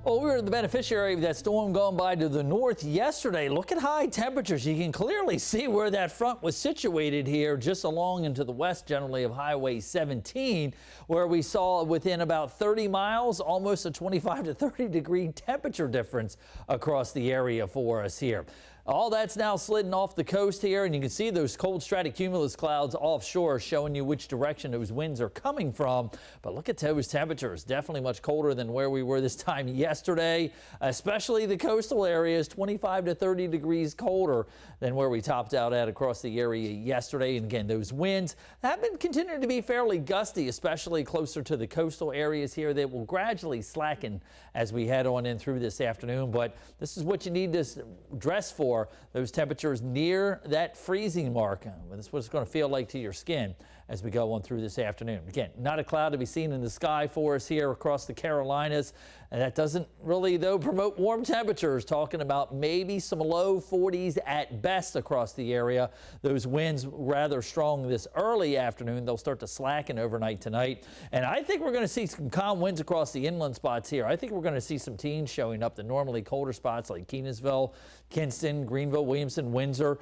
Well, we were the beneficiary of that storm going by to the north yesterday. Look at high temperatures. You can clearly see where that front was situated here, just along and to the west generally of Highway 17, where we saw within about 30 miles, almost a 25 to 30 degree temperature difference across the area for us here. All that's now slidden off the coast here, and you can see those cold stratocumulus clouds offshore showing you which direction those winds are coming from. But look at those temperatures, definitely much colder than where we were this time yesterday, especially the coastal areas, 25 to 30 degrees colder than where we topped out at across the area yesterday. And again, those winds have been continuing to be fairly gusty, especially closer to the coastal areas here. They will gradually slacken as we head on in through this afternoon, but this is what you need to dress for. Those temperatures near that freezing mark. This is what it's going to feel like to your skin as we go on through this afternoon. Again, not a cloud to be seen in the sky for us here across the Carolinas, and that doesn't really, though, promote warm temperatures. Talking about maybe some low 40s at best across the area. Those winds rather strong this early afternoon. They'll start to slacken overnight tonight, and I think we're going to see some calm winds across the inland spots here. I think we're going to see some teens showing up. The normally colder spots like Kenansville, Kinston, Greenville, Williamson, Windsor.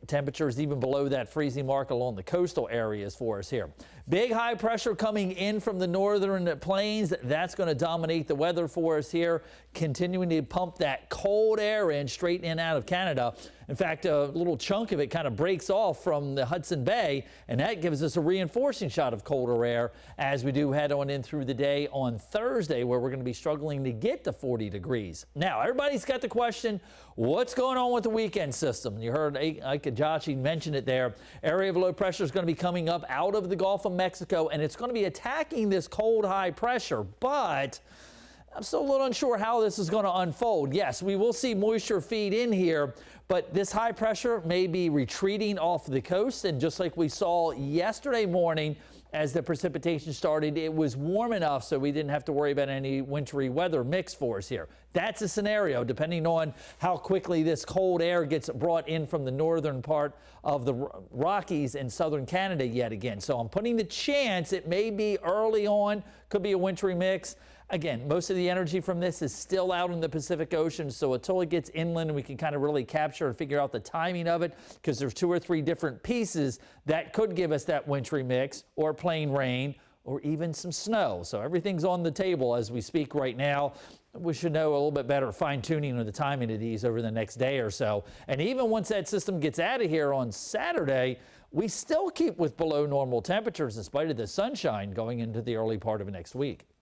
Temperatures even below that freezing mark along the coastal areas for us here. Big high pressure coming in from the northern plains. That's going to dominate the weather for us here, continuing to pump that cold air in straight in and out of Canada. In fact, a little chunk of it kind of breaks off from the Hudson Bay, and that gives us a reinforcing shot of colder air as we do head on in through the day on Thursday, where we're going to be struggling to get to 40 degrees. Now, everybody's got the question, what's going on with the weekend system? You heard Ike Ajachi mention it there. Area of low pressure is going to be coming up out of the Gulf of Mexico, and it's going to be attacking this cold high pressure, but I'm still a little unsure how this is going to unfold. Yes, we will see moisture feed in here, but this high pressure may be retreating off the coast. And just like we saw yesterday morning, as the precipitation started, it was warm enough so we didn't have to worry about any wintry weather mix for us here. That's a scenario depending on how quickly this cold air gets brought in from the northern part of the Rockies and southern Canada yet again. So I'm putting the chance it may be early on, could be a wintry mix. Again, most of the energy from this is still out in the Pacific Ocean, so until it gets inland, we can kind of really capture and figure out the timing of it, because there's 2 or 3 different pieces that could give us that wintry mix or plain rain or even some snow. So everything's on the table as we speak right now. We should know a little bit better fine-tuning of the timing of these over the next day or so. And even once that system gets out of here on Saturday, we still keep with below normal temperatures in spite of the sunshine going into the early part of next week.